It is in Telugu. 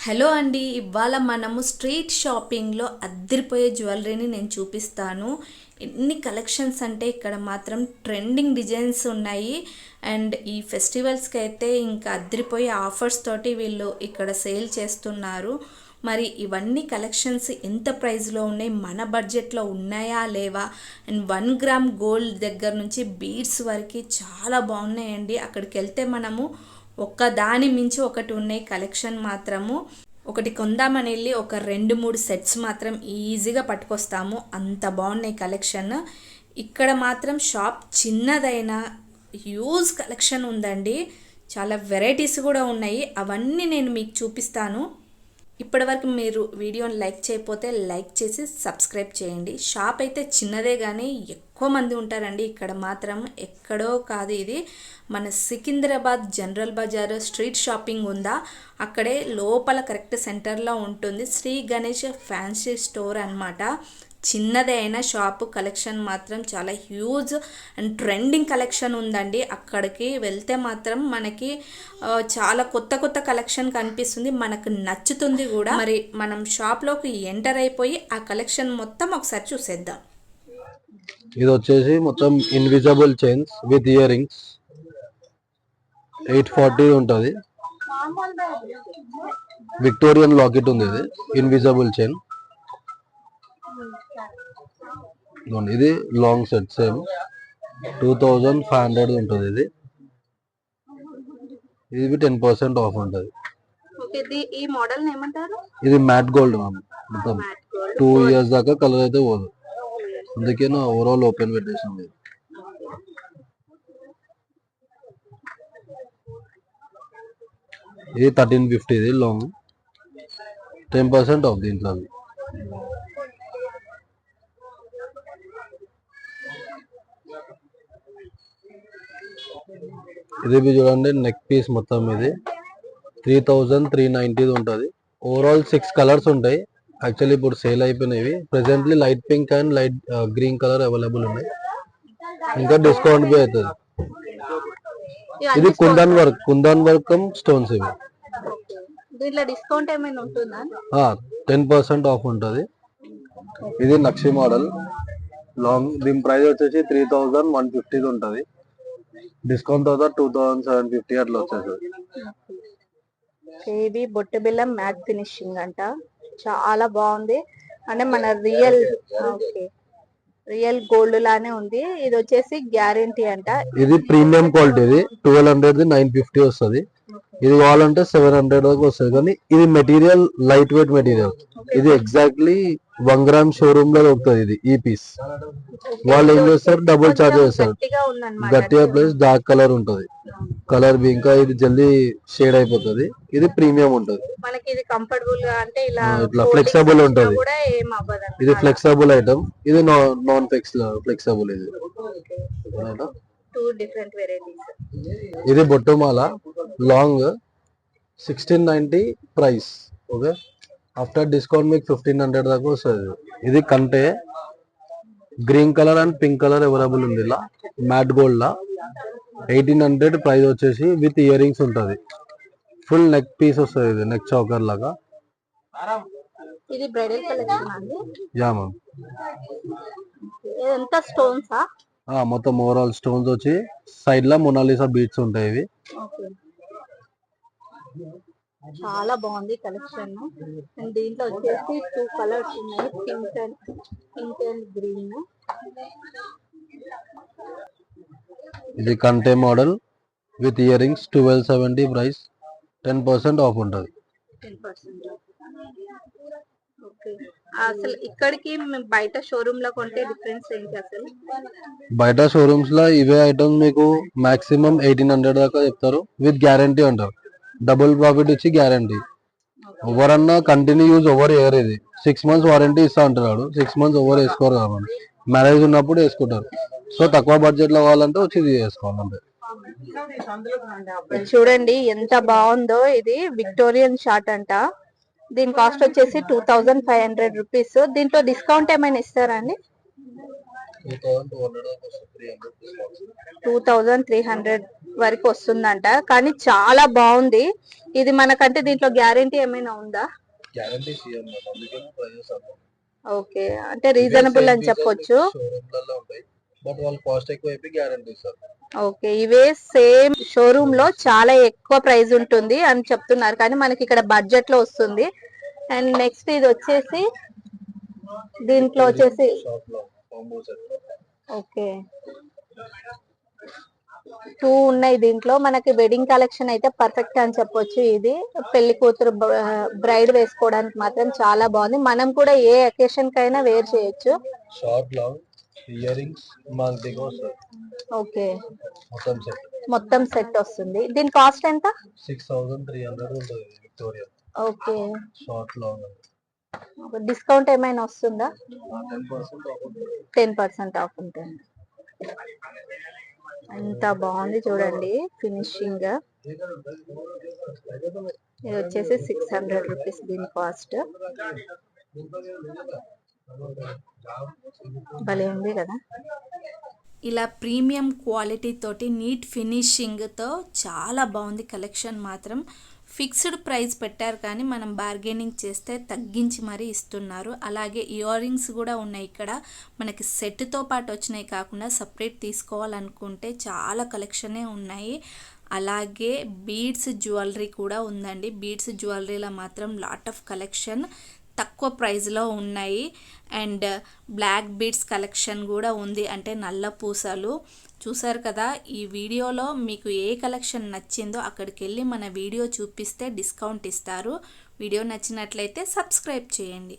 హలో అండి, ఇవాళ మనము స్ట్రీట్ షాపింగ్లో అద్దరిపోయే జ్యువెలరీని నేను చూపిస్తాను. ఎన్ని కలెక్షన్స్ అంటే ఇక్కడ మాత్రం ట్రెండింగ్ డిజైన్స్ ఉన్నాయి. అండ్ ఈ ఫెస్టివల్స్కి అయితే ఇంకా అద్దరిపోయే ఆఫర్స్ తోటి వీళ్ళు ఇక్కడ సేల్ చేస్తున్నారు. మరి ఇవన్నీ కలెక్షన్స్ ఎంత ప్రైస్లో ఉన్నాయి, మన బడ్జెట్లో ఉన్నాయా లేవా, అండ్ 1 గ్రామ్ గోల్డ్ దగ్గర నుంచి బీడ్స్ వరకు చాలా బాగున్నాయండి. అక్కడికి వెళ్తే మనము ఒక్క దాని మించి ఒకటి ఉన్నాయి కలెక్షన్ మాత్రము. ఒకటి కొందామని వెళ్ళి ఒక 2-3 సెట్స్ మాత్రం ఈజీగా పట్టుకొస్తాము, అంత బాగున్నాయి కలెక్షన్. ఇక్కడ మాత్రం షాప్ చిన్నదైనా హ్యూజ్ కలెక్షన్ ఉందండి. చాలా వెరైటీస్ కూడా ఉన్నాయి, అవన్నీ నేను మీకు చూపిస్తాను. ఇప్పటివరకు మీరు వీడియోని లైక్ చేయకపోతే లైక్ చేసి సబ్స్క్రైబ్ చేయండి. షాప్ అయితే చిన్నదే కానీ ఎక్కువ మంది ఉంటారండి. ఇక్కడ మాత్రం ఎక్కడో కాదు, ఇది మన Secunderabad General Bazaar street shopping ఉందా అక్కడే లోపల కరెక్ట్ సెంటర్లో ఉంటుంది. శ్రీ గణేష్ ఫ్యాన్సీ స్టోర్ అన్నమాట. చిన్నదే అయినా షాపు కలెక్షన్ మాత్రం చాలా హ్యూజ్ అండ్ ట్రెండింగ్ కలెక్షన్ ఉందండి. అక్కడికి వెళ్తే మాత్రం మనకి చాలా కొత్త కొత్త కలెక్షన్ కనిపిస్తుంది, మనకు నచ్చుతుంది కూడా. మరి మనం షాప్లోకి ఎంటర్ అయిపోయి ఆ కలెక్షన్ మొత్తం ఒకసారి చూసేద్దాం. ఇది వచ్చేసి మొత్తం invisible chains with ear rings 840 ఉంటుంది. విక్టోరియన్ లాకెట్ ఉంది, ఇది ఇన్విజిబుల్ చైన్. ఇది లాంగ్ సెట్ సేమ్ 2500 ఉంటుంది. ఇది 10% ఆఫ్ ఉంటుంది. ఈ మోడల్ ఏమంటారు? ఇది మ్యాట్ గోల్డ్ మ్యామ్. మొత్తం 2 years దాకా కలర్ అయితే పోదు, అందుకే నా ఓవరాల్ ఓపెన్ పెట్టేసింది. ఇది 1350, ఇది లాంగ్ 10% ఆఫ్ దీంట్లో. ఇది చూడండి, నెక్ పీస్ మొత్తం ఇది 3390 ఉంటుంది. ఓవరాల్ 6 కలర్స్ ఉంటాయి. యాక్చువల్లీ ఇప్పుడు సేల్ అయిపోయినవి. Presently light pink and light green colour available ఉన్నాయి. ఇంకా డిస్కౌంట్ బి అవుతుంది. ఇది కుందన్ వర్క్ స్టోన్స్. ఇవి దీంట్లో డిస్కౌంట్ ఏమైనా ఉంటుందా? 10% ఆఫ్ ఉంటుంది. ఇది నక్షి మోడల్ లాంగ్, దీని ప్రైస్ వచ్చేసి 3150 ఉంటుంది. డిస్కౌంట్ అవుతా 2750 అట్లా వచ్చేసి. ఇది బొట్టు బిల్లం మ్యాట్ ఫినిషింగ్ అంట, చాలా బాగుంది. అంటే మన రియల్ గోల్డ్ లానే ఉంది. ఇది వచ్చేసి గ్యారెంటీ అంట. ఇది ప్రీమియం క్వాలిటీ. ఇది 1200 950 వస్తుంది. ఇది కావాలంటే 700 వరకు వస్తుంది. కానీ ఇది మెటీరియల్ లైట్ వెయిట్ మెటీరియల్. ఇది ఎగ్జాక్ట్లీ 1 గ్రామ్ షోరూమ్ లో దొరుకుతుంది. ఇది ఈ పీస్ వాళ్ళు ఏం చేస్తారు, డబుల్ చార్జ్ చేస్తారు. గట్టిగా ప్లస్ డార్క్ కలర్ ఉంటుంది. కలర్ బి ఇంకా ఇది జల్దీ షేడ్ అయిపోతుంది. ఇది ప్రీమియం ఉంటుంది. మనకి ఇది కంఫర్టబుల్ గా అంటే ఇట్లా ఫ్లెక్సిబుల్ ఉంటుంది. ఇది ఫ్లెక్సిబుల్ ఐటమ్. ఇది నాన్ ఫ్లెక్సిబుల్. ఇది ఇది బొట్టుమాల long 1690 price. Okay, after discount మీకు 1500 దాకా వస్తుంది. ఇది కంటే green colour and pink colour available ఉంది. ఇలా మ్యాట్ గోల్డ్ లా 1800 ప్రైస్ వచ్చేసి విత్ ఇయర్ రింగ్స్ ఉంటుంది. ఫుల్ నెక్ పీస్ వస్తుంది. ఇది నెక్ చౌకర్ లాగా. ఇది బ్రైడల్ కలెక్షన్ అండి. Yeah ma'am. ఎంత స్టోన్స్? మొత్తం ఓవరాల్ స్టోన్స్ వచ్చి సైడ్ లా మొనాలిసా బీట్స్ ఉంటాయి. ఇవి చాలా బాగుంది కలెక్షన్. దీంట్లో వచ్చేసి 2 కలర్స్ ఉన్నాయి, పింక్ అండ్ గ్రీన్. ఇది కంటే model with ear rings 1270 price. 10% of ఉంటుంది. అసలు ఇక్కడికి బయట షోరూమ్ లో కొంటే డిఫరెన్స్ ఏంటి అసలు? బయట షోరూమ్స్ లో ఇవే ఐటమ్స్ మీకు మాక్సిమం 1800 దాకా చెప్తారు. విత్ గ్యారంటీ అంటారు. డబుల్ ప్రాఫిట్ ఇచ్చి గ్యారంటీ. ఎవరన్నా కంటిన్యూ యూజ్ ఓవర్ ఎయిర్. ఇది 6 months వారంటీ ఇస్తా అంటున్నాడు. 6 months ఓవర్ వేసుకోరు కాబట్టి మ్యారేజ్ ఉన్నప్పుడు వేసుకుంటారు. సో తక్కువ బడ్జెట్ లో కావాలంటే వచ్చి ఇది వేసుకోవాలంటే. చూడండి ఎంత బాగుందో. ఇది విక్టోరియన్ షార్ట్ అంట. దీని కాస్ట్ వచ్చేసి 2500 రూపీస్. దీంట్లో డిస్కౌంట్ ఏమైనా ఇస్తారా అండి? 2200 దాకా వస్తుంది, 300 డిస్కౌంట్. 2300 వరకు వస్తుందంట, కానీ చాలా బాగుంది ఇది. మనకంటే దీంట్లో గ్యారెంటీ ఏమైనా ఉందా? గ్యారంటీస్ ఇవ్వం మేడం, అందుకే ప్రైజెస్ అన్నాం. ఓకే, అంటే రీజనబుల్ అని చెప్పొచ్చు. షోరూమ్లలో ఉంటాయి, బట్ వాళ్ళు కాస్ట్ ఎక్కువ అయిపోయి గ్యారంటీ ఇస్తారు. ఓకే, ఇవే సేమ్ షోరూమ్ లో చాలా ఎక్కువ ప్రైస్ ఉంటుంది అని చెప్తున్నారు, కానీ మనకి ఇక్కడ బడ్జెట్ లో వస్తుంది. అండ్ నెక్స్ట్ ఇది వచ్చేసి దీంట్లో వచ్చేసి షాప్ లో కాంబో సెట్. ఓకే, 2 ఉన్నాయి దీంట్లో. మనకి వెడ్డింగ్ కలెక్షన్ అయితే పర్ఫెక్ట్ అని చెప్పొచ్చు. ఇది పెళ్లి కూతురు బ్రైడ్ వేసుకోవడానికి మాత్రం చాలా బాగుంది. మనం కూడా ఏ అకేషన్ కైనా వేర్ చేయొచ్చు. షార్ట్ లాంగ్ ఇయర్ రింగ్స్ మాకు దిగ వస్తుంది. ఓకే, మొత్తం సెట్ మొత్తం సెట్ వస్తుంది. దీని కాస్ట్ ఎంత? 6300 ఉంటుంది Victoria. Okay, short long discount ఏమైనా వస్తుందా? 10% ఆఫ్ ఉంటుంది. 10% ఆఫ్ ఉంటుంది. ఎంత బాగుంది చూడండి ఫినిషింగ్. ఇది వచ్చేసి 600 రూపీస్ దీని కాస్ట్. భలే ఉంది కదా. ఇలా ప్రీమియం క్వాలిటీ తోటి నీట్ ఫినిషింగ్తో చాలా బాగుంది కలెక్షన్ మాత్రం. ఫిక్స్డ్ ప్రైస్ పెట్టారు కానీ మనం బార్గెనింగ్ చేస్తే తగ్గించి మరీ ఇస్తున్నారు. అలాగే ఇయర్ రింగ్స్ కూడా ఉన్నాయి ఇక్కడ. మనకి సెట్తో పాటు వచ్చినాయి కాకుండా సపరేట్ తీసుకోవాలనుకుంటే చాలా కలెక్షనే ఉన్నాయి. అలాగే బీడ్స్ జ్యువెలరీ కూడా ఉందండి. బీడ్స్ జ్యువెలరీలో మాత్రం లాట్ ఆఫ్ కలెక్షన్ తక్కువ ప్రైస్లో ఉన్నాయి. అండ్ బ్లాక్ బీడ్స్ కలెక్షన్ కూడా ఉంది, అంటే నల్ల పూసలు. చూసారు కదా, ఈ వీడియోలో మీకు ఏ కలెక్షన్ నచ్చిందో అక్కడికి వెళ్ళి మన వీడియో చూపిస్తే డిస్కౌంట్ ఇస్తారు. వీడియో నచ్చినట్లయితే సబ్స్క్రైబ్ చేయండి.